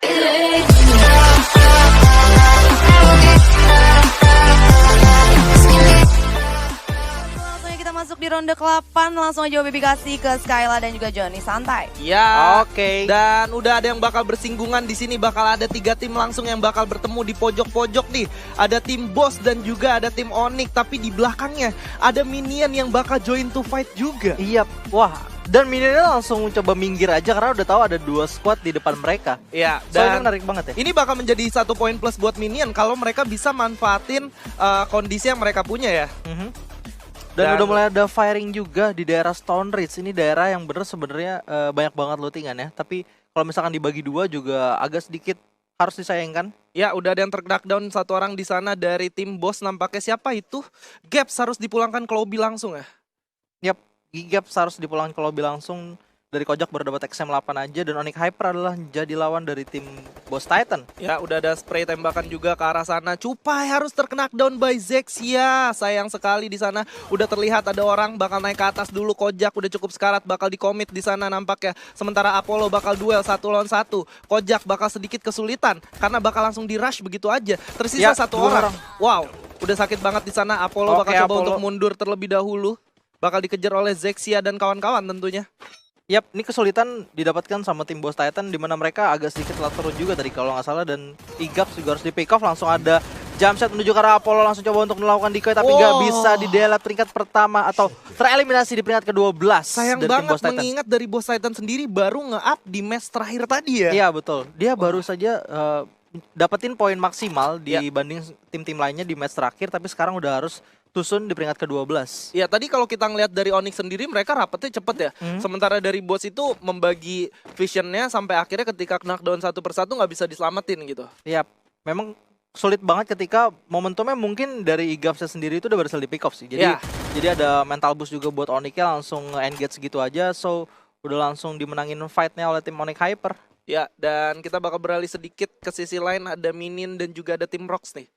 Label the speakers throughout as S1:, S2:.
S1: Langsungnya kita masuk di ronde ke-8, langsung aja Baby kasih ke Skyla dan juga Johnny, santai.
S2: Ya,
S3: Oke.
S2: Dan udah ada yang bakal bersinggungan di sini, bakal ada 3 tim langsung yang bakal bertemu di pojok-pojok nih. Ada tim Boss dan juga ada tim Onyx, tapi di belakangnya ada Minion yang bakal join to fight juga.
S3: Iya, wah. Dan Minionnya langsung coba minggir aja karena udah tahu ada 2 squad di depan mereka.
S2: Ya,
S3: Soalnya
S2: dan
S3: menarik banget ya.
S2: ini bakal menjadi 1 poin plus buat Minion kalau mereka bisa manfaatin kondisi yang mereka punya ya.
S3: Dan udah mulai ada firing juga di daerah Stone Ridge. Ini daerah yang bener sebenarnya banyak banget lootingan ya. Tapi kalau misalkan dibagi 2 juga agak sedikit harus disayangkan.
S2: Ya, udah ada yang terknockdown 1 orang di sana dari tim Boss, nampaknya siapa itu? Gaps harus dipulangkan ke lobby langsung ya.
S3: Yap, Gigaps harus dipulangkan ke lobby langsung. Dari Kojak baru dapat XM8 aja. Dan Onyx Hyper adalah jadi lawan dari tim Boss Titan.
S2: Ya, udah ada spray tembakan juga ke arah sana. Cupai harus terknockdown by Zexia. Sayang sekali di sana. Udah terlihat ada orang bakal naik ke atas dulu. Kojak udah cukup sekarat, bakal dikomit di sana nampaknya. Sementara Apollo bakal duel 1 lawan 1. Kojak bakal sedikit kesulitan karena bakal langsung di rush begitu aja. Tersisa
S3: Ya,
S2: 1
S3: 2
S2: orang.
S3: orang.
S2: Wow, udah sakit banget di sana. Apollo
S3: Oke,
S2: bakal coba
S3: Apollo.
S2: untuk mundur terlebih dahulu. Bakal dikejar oleh Zexia dan kawan-kawan tentunya.
S3: Yap, ini kesulitan didapatkan sama tim Boss Titan di mana mereka agak sedikit telat turun juga tadi kalau nggak salah, dan Gigaps juga harus di pick off. Langsung ada jump set menuju ke arah Apollo, langsung coba untuk melakukan decoy tapi nggak bisa di delete peringkat pertama atau tereliminasi di peringkat ke-12.
S2: Sayang
S3: dari tim
S2: banget
S3: Boss Titan.
S2: mengingat dari Boss Titan sendiri baru nge-up di match terakhir tadi ya.
S3: Iya betul, dia baru saja dapetin poin maksimal dibanding tim-tim lainnya di match terakhir, tapi sekarang udah harus tusun di peringkat ke-12.
S2: Ya, tadi kalau kita ngelihat dari Onyx sendiri mereka rapatnya cepet ya. Sementara dari Boss itu membagi visionnya sampai akhirnya ketika knockdown 1 persatu nggak bisa diselamatin gitu.
S3: Iya, memang sulit banget ketika momentumnya mungkin dari Gigaps sendiri itu udah berhasil di pick off sih. Jadi
S2: Ya.
S3: jadi ada mental boost juga buat Onyx-nya, langsung engage gitu aja. So udah langsung dimenangin fight-nya oleh tim Onyx Hyper.
S2: Ya, dan kita bakal beralih sedikit ke sisi lain, ada Minion dan juga ada tim Rocks nih.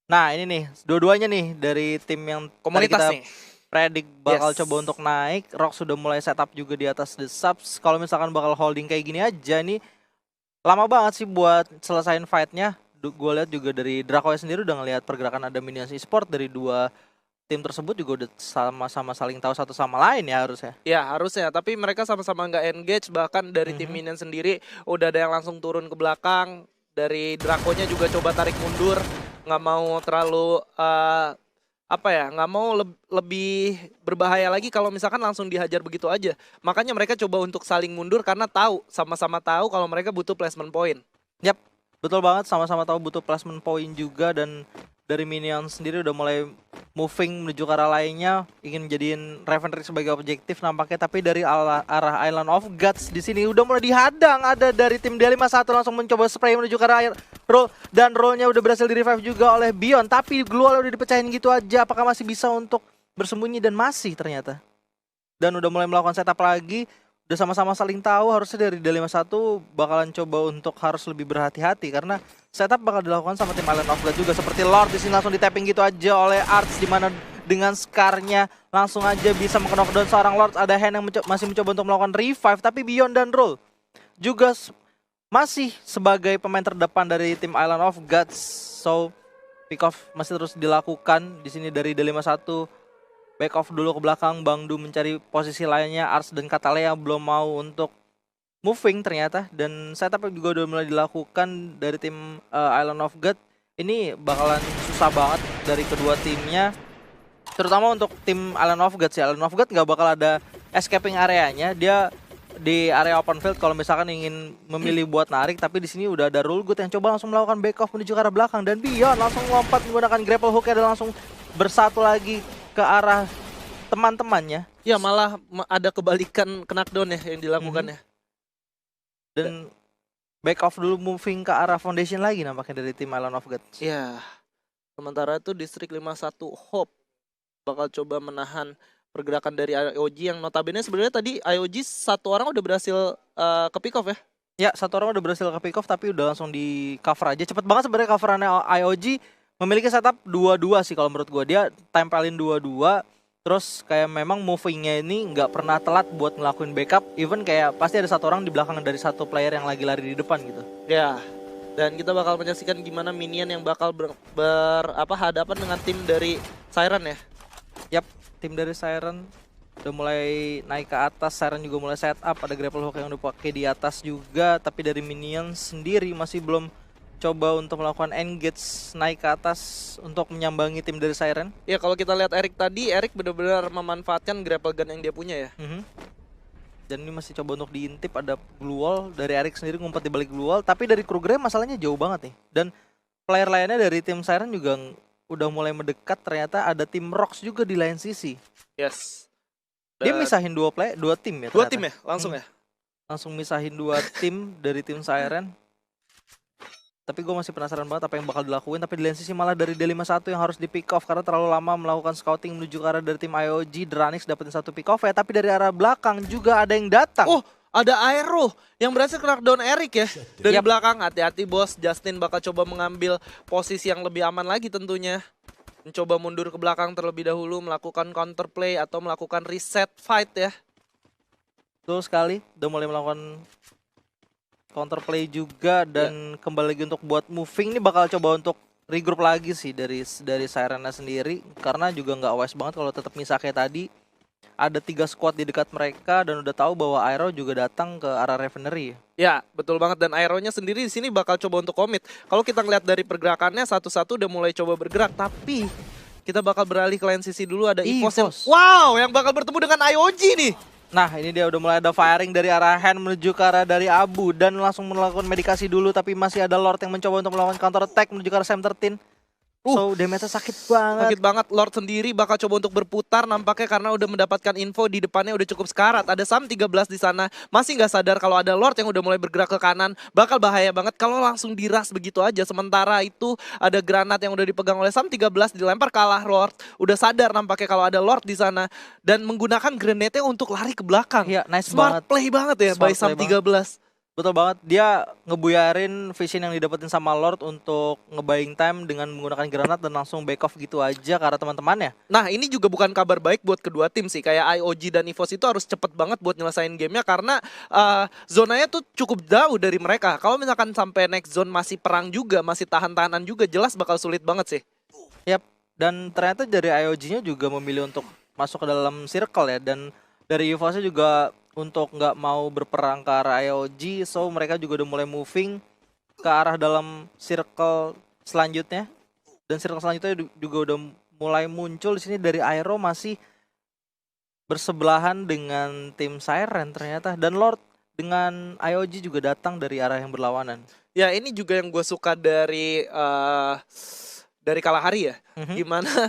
S3: Nah ini nih, dua-duanya nih dari tim yang
S2: Komunitas
S3: tadi kita
S2: nih.
S3: predik bakal
S2: Yes.
S3: coba untuk naik. Rock sudah mulai setup juga di atas the subs. Kalau misalkan bakal holding kayak gini aja nih, lama banget sih buat selesain fight-nya. Gue lihat juga dari Dracoy sendiri udah ngelihat pergerakan ada Minions Esport dari 2 tim tersebut juga udah sama-sama saling tahu satu sama lain ya harusnya.
S2: Ya, harusnya, tapi mereka sama-sama nggak engage, bahkan dari tim Minion sendiri udah ada yang langsung turun ke belakang. Dari Draconya juga coba tarik mundur, nggak mau terlalu nggak mau lebih berbahaya lagi kalau misalkan langsung dihajar begitu aja. Makanya mereka coba untuk saling mundur karena sama-sama tahu kalau mereka butuh placement point.
S3: Yap, betul banget, sama-sama tahu butuh placement point juga. Dan dari Minion sendiri udah mulai moving menuju ke arah lainnya, ingin menjadiin Revenant sebagai objektif nampaknya. Tapi dari arah Island of Gods di sini udah mulai dihadang. Ada dari tim D51 langsung mencoba spray menuju ke arah roll, dan rollnya udah berhasil di revive juga oleh Bion. Tapi Glue udah dipecahin gitu aja. Apakah masih bisa untuk bersembunyi? Dan masih ternyata. Dan udah mulai melakukan setup lagi. Udah sama-sama saling tahu, harusnya dari D51 bakalan coba untuk harus lebih berhati-hati karena setup bakal dilakukan sama tim Island of God juga. Seperti Lord di sini langsung di-tapping gitu aja oleh Arts, di mana dengan Scar-nya langsung aja bisa meng-knockdown seorang Lord. Ada Hen yang masih mencoba untuk melakukan revive, tapi Beyond dan Roll juga masih sebagai pemain terdepan dari tim Island of Gods. So pick off masih terus dilakukan di sini dari D51. Back off dulu ke belakang, Bang Du mencari posisi lainnya. Ars dan Katalea belum mau untuk moving ternyata. Dan setup juga udah mulai dilakukan dari tim Island of God. Ini bakalan susah banget dari kedua timnya, terutama untuk tim Island of God sih. Island of God gak bakal ada escaping areanya. Dia di area open field kalau misalkan ingin memilih buat narik. Tapi di sini udah ada Rule Good yang coba langsung melakukan back off menuju ke arah belakang. Dan Beyond langsung lompat menggunakan grapple hook dan langsung bersatu lagi ke arah teman-temannya.
S2: Ya, malah ada kebalikan knockdown ya yang dilakukan ya.
S3: Dan back off dulu, moving ke arah foundation lagi nampaknya dari tim Island of God.
S2: Ya, sementara itu Distrik 51 Hope bakal coba menahan pergerakan dari IOG yang notabene sebenarnya tadi IOG 1 orang udah berhasil ke pick off ya.
S3: Ya, 1 orang udah berhasil ke pick off tapi udah langsung di cover aja. Cepet banget sebenarnya coverannya IOG. Memiliki setup 2-2 sih kalau menurut gue. Dia tempelin 2-2. Terus kayak memang movingnya ini nggak pernah telat buat ngelakuin backup. Even kayak pasti ada satu orang di belakang dari satu player yang lagi lari di depan gitu.
S2: Ya. Dan kita bakal menyaksikan gimana minion yang bakal hadapan dengan tim dari Siren ya.
S3: Yap, tim dari Siren udah mulai naik ke atas. Siren juga mulai setup, ada grapple hook yang udah pakai di atas juga. Tapi dari minion sendiri masih belum coba untuk melakukan engage naik ke atas untuk menyambangi tim dari Siren.
S2: Ya kalau kita lihat Erik tadi, Erik benar-benar memanfaatkan grapple gun yang dia punya ya.
S3: Dan ini masih coba untuk diintip, ada blue wall dari Erik sendiri ngumpet di balik blue wall. Tapi dari Kruger masalahnya jauh banget nih. Dan player lainnya dari tim Siren juga udah mulai mendekat, ternyata ada tim Rocks juga di lain sisi.
S2: Yes.
S3: Dia misahin dua tim ya.
S2: Dua
S3: ternyata.
S2: tim ya, langsung ya.
S3: Langsung misahin dua tim dari tim Siren. Tapi gue masih penasaran banget apa yang bakal dilakuin. Tapi di lain sisi malah dari D51 yang harus di pick off karena terlalu lama melakukan scouting menuju ke arah dari tim IOG. Dranix dapetin satu pick off ya. Tapi dari arah belakang juga ada yang datang.
S2: Oh, ada Aero yang berhasil knockdown Erik ya. Dari belakang, hati-hati bos. Justin bakal coba mengambil posisi yang lebih aman lagi tentunya. Mencoba mundur ke belakang terlebih dahulu, melakukan counterplay atau melakukan reset fight ya.
S3: Betul sekali, udah mulai melakukan counterplay juga dan kembali lagi untuk buat moving. Ini bakal coba untuk regroup lagi sih dari Sirennya sendiri. Karena juga nggak wise banget kalau tetap misah kayak tadi. Ada 3 squad di dekat mereka dan udah tahu bahwa Aero juga datang ke arah Refinery.
S2: Ya, betul banget, dan Aeronya sendiri di sini bakal coba untuk komit. Kalau kita ngeliat dari pergerakannya satu-satu udah mulai coba bergerak, tapi kita bakal beralih ke lain sisi dulu, ada EVOS yang wow, yang bakal bertemu dengan IOG nih.
S3: Nah, ini dia udah mulai ada firing dari arah hand menuju ke arah dari Abu dan langsung melakukan medikasi dulu, tapi masih ada Lord yang mencoba untuk melakukan counter attack menuju ke arah Sam 13. So, damage-nya sakit banget.
S2: Sakit banget. Lord sendiri bakal coba untuk berputar nampaknya karena udah mendapatkan info di depannya udah cukup sekarat. Ada Sam 13 di sana. Masih nggak sadar kalau ada Lord yang udah mulai bergerak ke kanan. Bakal bahaya banget kalau langsung diras begitu aja. Sementara itu ada granat yang udah dipegang oleh Sam 13 dilempar kalah Lord. Udah sadar nampaknya kalau ada Lord di sana dan menggunakan grenade-nya untuk lari ke belakang.
S3: Iya, nice
S2: Smart
S3: banget.
S2: play banget ya by Sam 13.
S3: Betul banget, dia ngebuyarin vision yang didapetin sama Lord untuk nge-buying time dengan menggunakan granat dan langsung back off gitu aja ke arah teman-temannya.
S2: Nah, ini juga bukan kabar baik buat kedua tim sih. Kayak IOG dan EVOS itu harus cepet banget buat nyelesain gamenya karena zonanya tuh cukup jauh dari mereka. Kalau misalkan sampai next zone masih perang juga, masih tahan-tahanan juga, jelas bakal sulit banget sih.
S3: Yap, dan ternyata dari IOG-nya juga memilih untuk masuk ke dalam circle ya. Dan dari EVOS-nya juga untuk nggak mau berperang ke arah IOG, so mereka juga udah mulai moving ke arah dalam circle selanjutnya. Dan circle selanjutnya juga udah mulai muncul di sini dari Aero masih bersebelahan dengan tim Siren ternyata. Dan Lord dengan IOG juga datang dari arah yang berlawanan.
S2: Ya, ini juga yang gue suka dari Kalahari ya. Gimana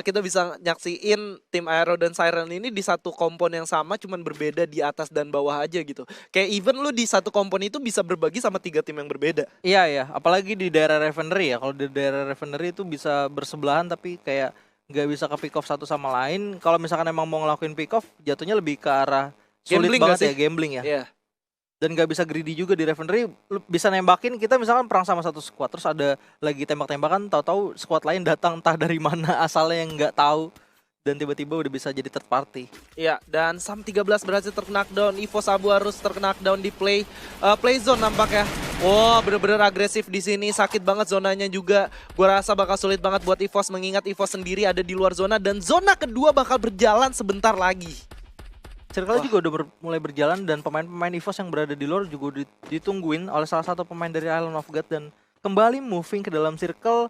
S2: kita bisa nyaksiin tim Aero dan Siren ini di satu kompon yang sama, cuman berbeda di atas dan bawah aja gitu. Kayak even lu di satu kompon itu bisa berbagi sama 3 tim yang berbeda.
S3: Iya ya, apalagi di daerah Refinery ya. Kalau di daerah Refinery itu bisa bersebelahan tapi kayak nggak bisa ke pick off satu sama lain. Kalau misalkan emang mau ngelakuin pick off, jatuhnya lebih ke arah sulit
S2: Gambling
S3: banget
S2: gak
S3: ya, gambling ya.
S2: Iya.
S3: Dan gak bisa greedy juga di Refinery. Lu bisa nembakin, kita misalkan perang sama satu squad, terus ada lagi tembak-tembakan, tahu-tahu squad lain datang entah dari mana asalnya yang nggak tahu, dan tiba-tiba udah bisa jadi third party.
S2: Iya, dan Sam 13 berhasil terknockdown, EVOS Abu harus terknockdown di play zone nampaknya. Oh, bener-bener agresif di sini, sakit banget zonanya juga. Gua rasa bakal sulit banget buat EVOS mengingat EVOS sendiri ada di luar zona dan zona kedua bakal berjalan sebentar lagi.
S3: Circle juga udah mulai berjalan dan pemain-pemain EVOS yang berada di luar juga ditungguin oleh salah satu pemain dari Island of God dan kembali moving ke dalam circle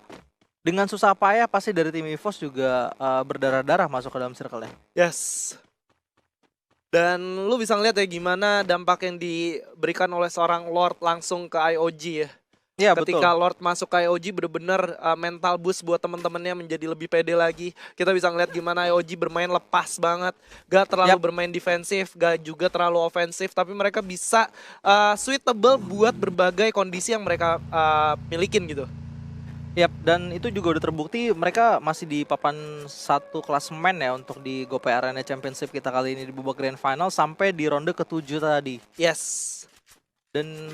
S3: dengan susah payah. Pasti dari tim EVOS juga berdarah-darah masuk ke dalam circle ya.
S2: Yes. Dan lu bisa ngeliat ya gimana dampak yang diberikan oleh seorang Lord langsung ke IOG ya.
S3: Iya,
S2: Ketika
S3: betul.
S2: Lord masuk ke IOG bener-bener mental boost buat temen-temennya menjadi lebih pede lagi. Kita bisa ngeliat gimana IOG bermain lepas banget. Gak terlalu bermain defensif, gak juga terlalu ofensif. Tapi mereka bisa suitable buat berbagai kondisi yang mereka milikin gitu.
S3: Yap, dan itu juga udah terbukti mereka masih di papan satu klasemen ya untuk di GoPay Arena Championship kita kali ini di babak Grand Final sampai di ronde ke-7 tadi.
S2: Yes.
S3: Dan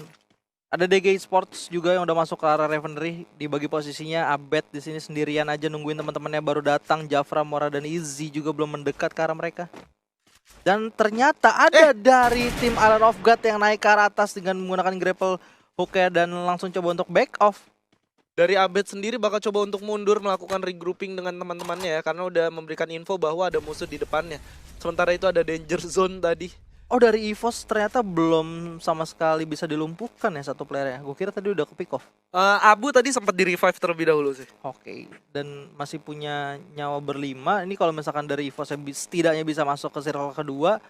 S3: Ada DG Sports juga yang udah masuk ke arah Refinery, dibagi posisinya. Abed di sini sendirian aja nungguin teman-temannya baru datang. Jafra, Mora dan Izzy juga belum mendekat ke arah mereka. Dan ternyata ada dari tim Island of God yang naik ke arah atas dengan menggunakan grapple hook-nya dan langsung coba untuk back off.
S2: Dari Abed sendiri bakal coba untuk mundur melakukan regrouping dengan teman-temannya ya, karena udah memberikan info bahwa ada musuh di depannya. Sementara itu ada danger zone tadi.
S3: Oh, dari EVOS ternyata belum sama sekali bisa dilumpuhkan ya satu playernya. Gue kira tadi udah ke pick off.
S2: Abu tadi sempat di revive terlebih dahulu sih.
S3: Oke, dan masih punya nyawa berlima. Ini kalau misalkan dari EVOS setidaknya bisa masuk ke circle kedua.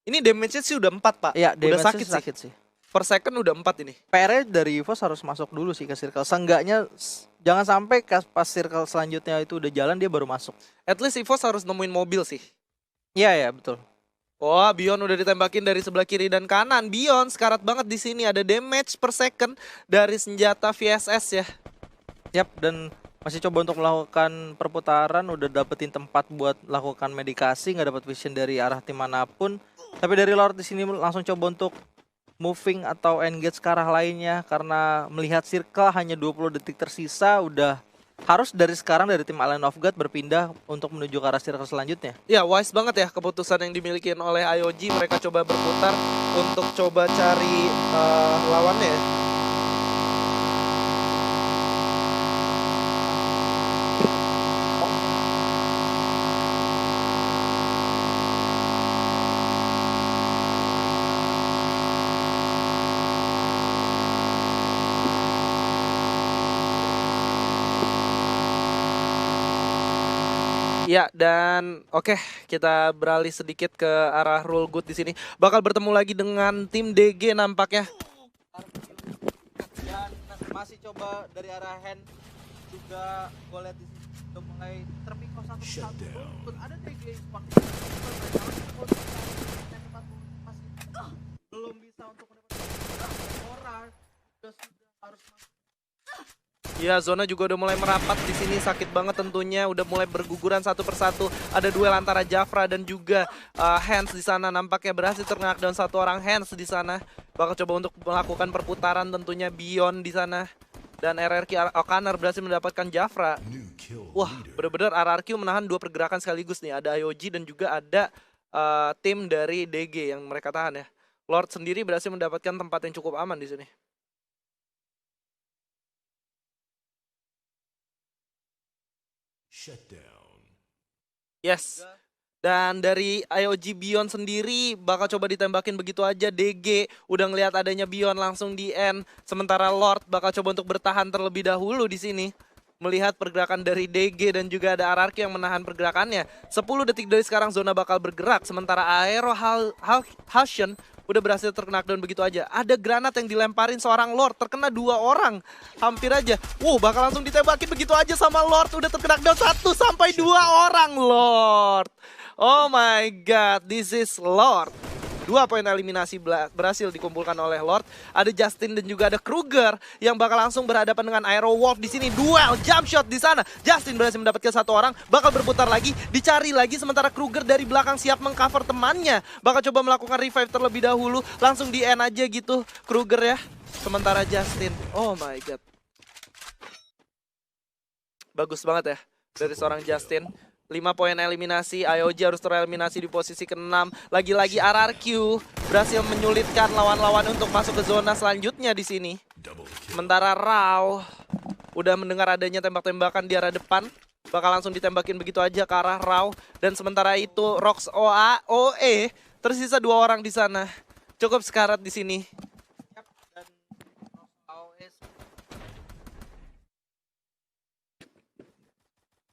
S2: Ini damage-nya sih udah 4 pak.
S3: Ya,
S2: udah
S3: sakit sih.
S2: Per second udah 4 ini.
S3: PR dari EVOS harus masuk dulu sih ke circle. Seenggaknya jangan sampai pas circle selanjutnya itu udah jalan dia baru masuk.
S2: At least EVOS harus nemuin mobil sih.
S3: Iya ya, betul.
S2: Wah, Bion udah ditembakin dari sebelah kiri dan kanan. Bion sekarat banget di sini. Ada damage per second dari senjata VSS ya.
S3: Yap, dan masih coba untuk melakukan perputaran. Udah dapetin tempat buat lakukan medikasi. Nggak dapat vision dari arah tim manapun. Tapi dari Lord di sini langsung coba untuk moving atau engage ke arah lainnya. Karena melihat circle hanya 20 detik tersisa. Udah harus dari sekarang dari tim Island of God berpindah untuk menuju ke arah circle selanjutnya.
S2: Ya, wise banget ya keputusan yang dimiliki oleh IOG. Mereka coba berputar untuk coba cari lawannya ya. Ya, dan oke, kita beralih sedikit ke arah Rule Good di sini. Bakal bertemu lagi dengan tim DG nampaknya.
S3: Dan masih coba dari arah hand juga gue lihat di sini udah mulai terpikau satu persatu. Ada DG Sport belum bisa untuk mendapatkan orang sudah harus masuk.
S2: Ya, zona juga udah mulai merapat di sini, sakit banget tentunya, udah mulai berguguran satu persatu. Ada duel antara Jafra dan juga Hans di sana, nampaknya berhasil terknockdown satu orang Hans di sana. Bakal coba untuk melakukan perputaran tentunya Beyond di sana. Dan RRQ Okaner berhasil mendapatkan Jafra. Wah, bener-bener RRQ menahan dua pergerakan sekaligus nih. Ada IOG dan juga ada tim dari DG yang mereka tahan ya. Lord sendiri berhasil mendapatkan tempat yang cukup aman di sini. Yes. Dan dari IOG Beyond sendiri bakal coba ditembakin begitu aja. DG udah ngelihat adanya Beyond langsung di end. Sementara Lord bakal coba untuk bertahan terlebih dahulu di sini. Melihat pergerakan dari DG dan juga ada RRQ yang menahan pergerakannya. 10 detik dari sekarang zona bakal bergerak. Sementara Aero Halshen udah berhasil terknockdown begitu aja. Ada granat yang dilemparin seorang Lord, terkena 2 orang. Hampir aja. Wow, bakal langsung ditembakin begitu aja sama Lord. Udah terknockdown 1 sampai 2 orang Lord. Oh my god, this is Lord. 2 poin eliminasi berhasil dikumpulkan oleh Lord. Ada Justin dan juga ada Kruger yang bakal langsung berhadapan dengan Aero Wolf di sini. Duel jump shot di sana. Justin berhasil mendapatkan 1 orang, bakal berputar lagi, dicari lagi sementara Kruger dari belakang siap mengcover temannya. Bakal coba melakukan revive terlebih dahulu, langsung di end aja gitu Kruger ya. Sementara Justin, oh my god. Bagus banget ya dari seorang Justin. 5 poin eliminasi, IOG harus tereliminasi di posisi ke-6. Lagi-lagi RRQ berhasil menyulitkan lawan-lawan untuk masuk ke zona selanjutnya di sini. Sementara Rao udah mendengar adanya tembak-tembakan di arah depan. Bakal langsung ditembakin begitu aja ke arah Rao. Dan sementara itu Rox OE tersisa 2 orang di sana. Cukup sekarat di sini.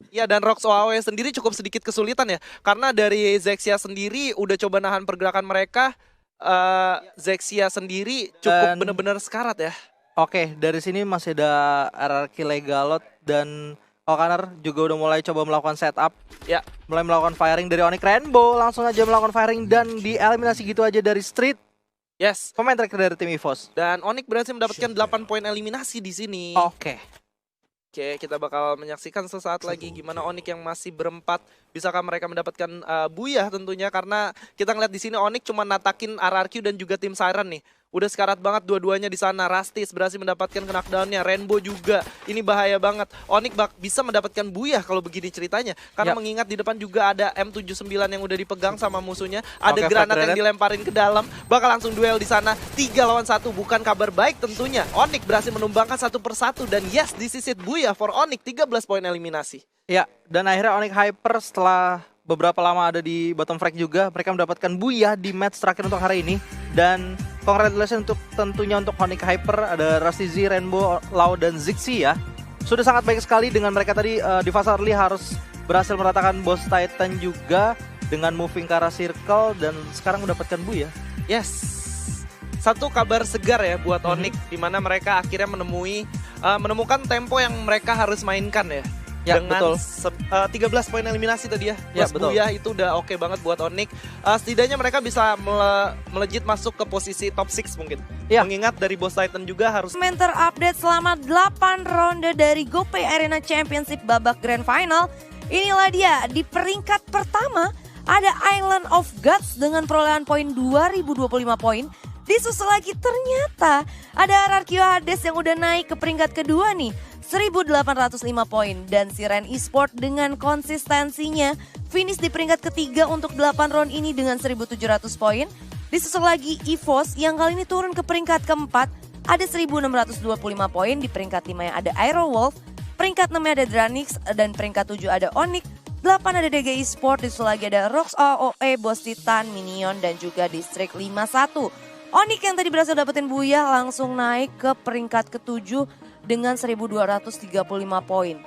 S2: Ya, dan Rox OAW sendiri cukup sedikit kesulitan ya. Karena dari Zexia sendiri udah coba nahan pergerakan mereka. Zexia sendiri cukup bener-bener sekarat ya.
S3: Oke, dari sini masih ada RRQ Legalot dan Okaner juga udah mulai coba melakukan setup.
S2: Ya,
S3: mulai melakukan firing dari Onyx Rainbow. Langsung aja melakukan firing dan dieliminasi gitu aja dari Street.
S2: yes.
S3: Pemain terakhir dari tim EVOS.
S2: Dan Onyx berhasil mendapatkan 8 poin eliminasi di sini.
S3: Oke.
S2: Oke, kita bakal menyaksikan sesaat lagi gimana Onyx yang masih berempat, bisakah mereka mendapatkan buyah tentunya, karena kita ngeliat di sini Onyx cuma natakin RRQ dan juga tim Siren nih Udah sekarat banget dua-duanya di sana. Rastis berhasil mendapatkan knockdown-nya. Rainbow juga. Ini bahaya banget. Onyx bisa mendapatkan buyah kalau begini ceritanya. Karena mengingat di depan juga ada M79 yang udah dipegang sama musuhnya. Ada granat yang dilemparin ke dalam. Bakal langsung duel di sana. 3 lawan 1. Bukan kabar baik tentunya. Onyx berhasil menumbangkan satu persatu. Dan yes, this is it buyah for Onyx. 13 poin eliminasi.
S3: Ya, dan akhirnya Onyx Hyper setelah beberapa lama ada di bottom frag juga, mereka mendapatkan buyah di match terakhir untuk hari ini. Dan congratulations tentunya untuk Onyx Hyper, ada Rusty Z, Rainbow, Lau, dan Zixi ya. Sudah sangat baik sekali dengan mereka tadi di fase early harus berhasil meratakan boss Titan juga dengan moving ke arah circle dan sekarang mendapatkan buyah.
S2: Yes. Satu kabar segar ya buat Onyx, di mana mereka akhirnya menemukan tempo yang mereka harus mainkan ya.
S3: Ya,
S2: dengan
S3: betul.
S2: 13 poin eliminasi tadi ya.
S3: Ya,
S2: Plus
S3: betul.
S2: buyah itu udah oke banget buat Onyx. Setidaknya mereka bisa melejit masuk ke posisi top 6 mungkin.
S3: Ya.
S2: Mengingat dari boss Titan juga harus
S1: Mentor update selama 8 ronde dari GoPay Arena Championship babak Grand Final. Inilah dia, di peringkat pertama ada Island of Gods dengan perolehan poin 2025 poin. Disusul lagi ternyata ada Hierarchy Hades yang udah naik ke peringkat kedua nih, 1805 poin. Dan Siren Esport dengan konsistensinya finish di peringkat ketiga untuk 8 round ini dengan 1700 poin. Disusul lagi EVOS yang kali ini turun ke peringkat keempat, ada 1625 poin. Di peringkat 5 yang ada Aerowolf, peringkat 6 ada Dranix, dan peringkat 7 ada Onyx. 8 ada DG Esport, disusul lagi ada Rox AOE, Boss Titan, Minion, dan juga District 51. Onyx yang tadi berhasil dapetin buyah langsung naik ke peringkat ke-7 dengan 1235 poin.